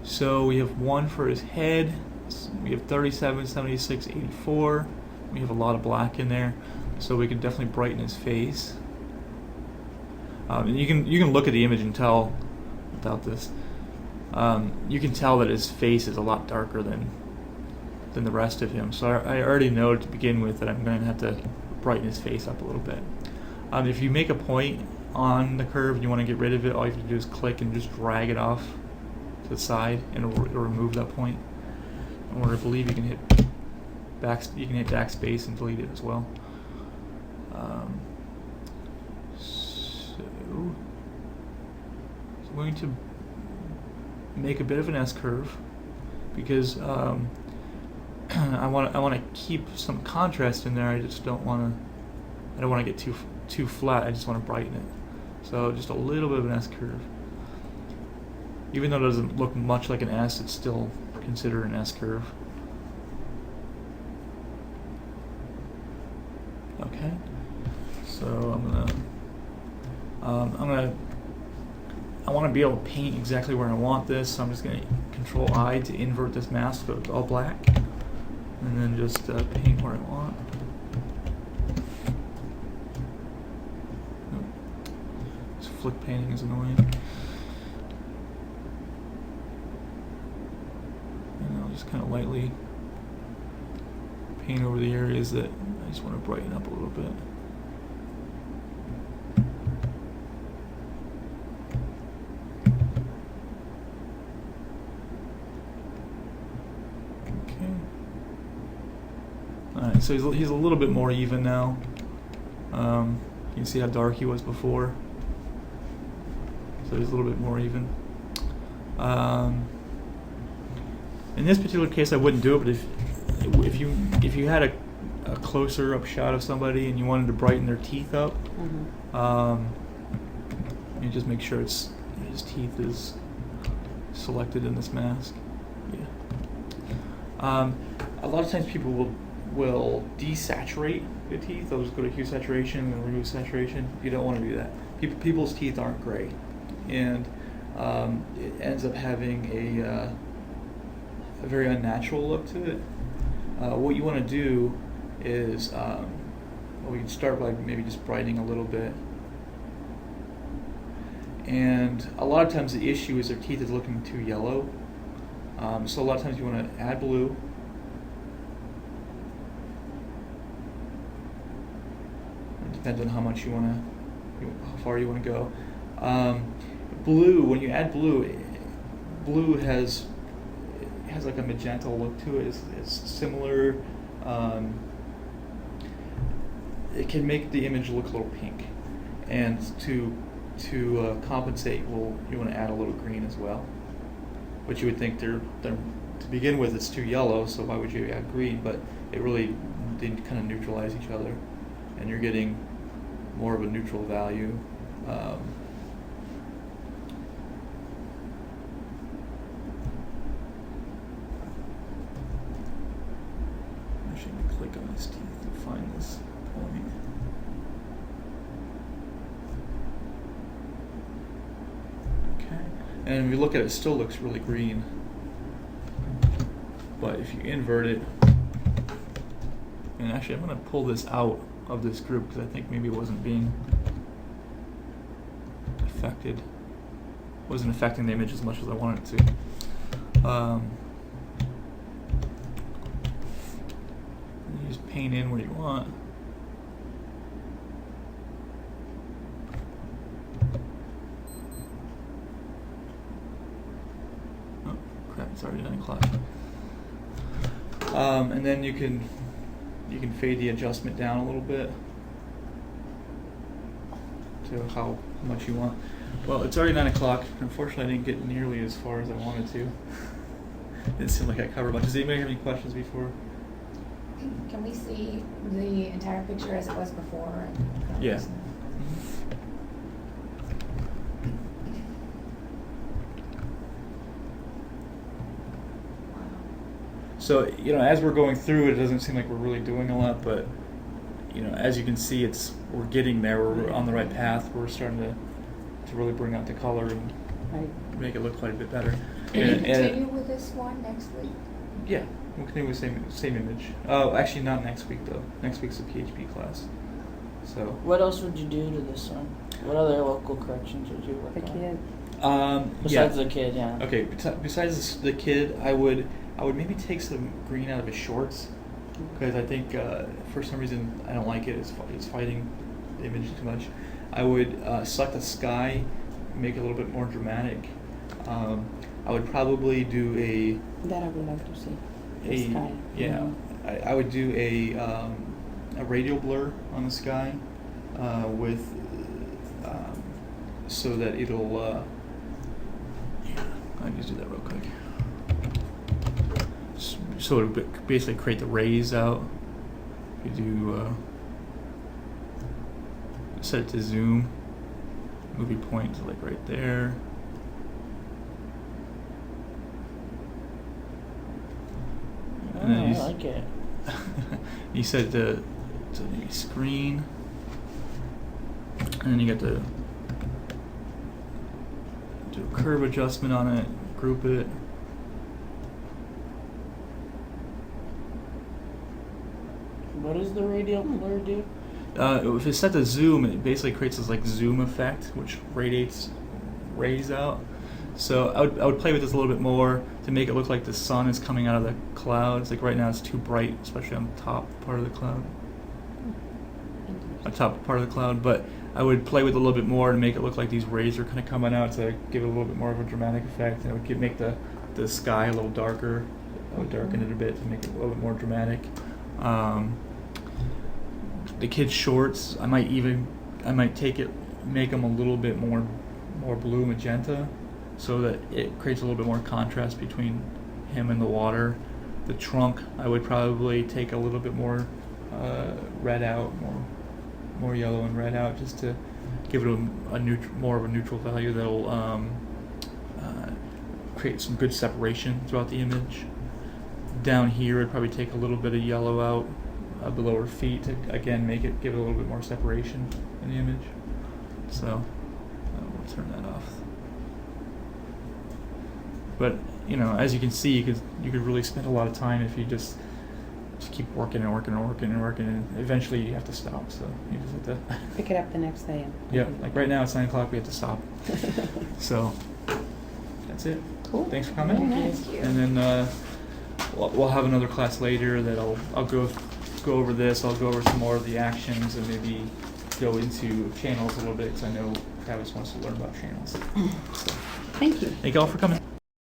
So we have 1 for his head. We have 37, 76, 84. We have a lot of black in there, so we can definitely brighten his face. And you can look at the image and tell without this. You can tell that his face is a lot darker than the rest of him. So I already know to begin with that I'm going to have to brighten his face up a little bit. If you make a point on the curve and you want to get rid of it, all you have to do is click and just drag it off to the side, and it'll remove that point. Or I believe you can hit backspace and delete it as well. So I'm going to make a bit of an S curve because I want to keep some contrast in there. I just don't want to get too flat. I just want to brighten it. So just a little bit of an S curve. Even though it doesn't look much like an S, it's still considered an S curve. Okay. So I want to be able to paint exactly where I want this, so I'm just going to Control I to invert this mask so it's all black, and then just paint where I want. This flick painting is annoying. And I'll just kind of lightly paint over the areas that I just want to brighten up a little bit. Alright, so he's a little bit more even now. You can see how dark he was before. So he's a little bit more even. In this particular case, I wouldn't do it, but if you had a closer up shot of somebody and you wanted to brighten their teeth up, you just make sure his teeth is selected in this mask. Yeah. A lot of times people will desaturate the teeth. They'll just go to hue saturation and remove saturation. You don't want to do that. People's teeth aren't gray, and it ends up having a very unnatural look to it. What you want to do is, we can start by maybe just brightening a little bit. And a lot of times the issue is their teeth is looking too yellow. So a lot of times you want to add blue. It depends on how much you want to, how far you want to go. Blue, when you add blue, blue has like a magenta look to it. It's similar. It can make the image look a little pink, and to compensate, you want to add a little green as well. But you would think they're to begin with it's too yellow, so why would you add green? But they kind of neutralize each other, and you're getting more of a neutral value. Actually, I'm going to click on his teeth to find this point. Okay, and if you look at it, it still looks really green. But if you invert it, and actually I'm going to pull this out of this group because I think maybe it wasn't being affected. Wasn't affecting the image as much as I wanted it to. You just paint in where you want. Oh crap! It's already 9 o'clock. And then you can fade the adjustment down a little bit to how much you want. Well, it's already 9 o'clock. Unfortunately, I didn't get nearly as far as I wanted to. Didn't seem like I covered much. Does anybody have any questions before? Can we see the entire picture as it was before? Yeah. So, as we're going through, it doesn't seem like we're really doing a lot, but, as you can see, we're getting there. We're on the right path. We're starting to really bring out the color and Right. make it look quite a bit better. Can you And- continue with this one next week? Yeah, we'll continue with same image. Actually, not next week though. Next week's a PHP class. So. What else would you do to this one? What other local corrections would you work The on? kid. Besides yeah. the kid, yeah. Okay. Besides the kid, I would maybe take some green out of his shorts because I think for some reason I don't like it. It's fighting the image too much. I would select the sky, make it a little bit more dramatic. I would probably do That I would like to see. The a sky. yeah. Mhm. I would do a radial blur on the sky with so that it'll. I'll just do that real quick. So it'll basically create the rays out. You do set it to zoom. Movie point to like right there. Oh, And then I you like it. you set the to maybe screen, and then you got to do a curve adjustment on it, group it. What does the radial blur do? If it's set to zoom, it basically creates this like zoom effect, which radiates rays out. So I would play with this a little bit more to make it look like the sun is coming out of the clouds. Like right now, it's too bright, especially on the top part of the cloud. Top part of the cloud, but I would play with it a little bit more to make it look like these rays are kind of coming out to give it a little bit more of a dramatic effect. And it would make the sky a little darker. I would darken it a bit to make it a little bit more dramatic. The kids' shorts, I might make them a little bit more blue magenta, so that it creates a little bit more contrast between him and the water. The trunk, I would probably take a little bit more red out, more yellow and red out, just to give it more of a neutral value that'll create some good separation throughout the image. Down here, I'd probably take a little bit of yellow out below her feet to again give it a little bit more separation in the image. So we'll turn that off. But as you can see, you could really spend a lot of time if you just keep working and working and working and working, and eventually you have to stop. So you just have to Pick it up the next day. yeah, like right now it's 9 o'clock. We have to stop. So that's it. Cool. Thanks for coming. Very nice. Thank you. And then we'll have another class later that I'll go over this. I'll go over some more of the actions and maybe go into channels a little bit, because I know Travis wants to learn about channels. So, Thank you. thank you all for coming.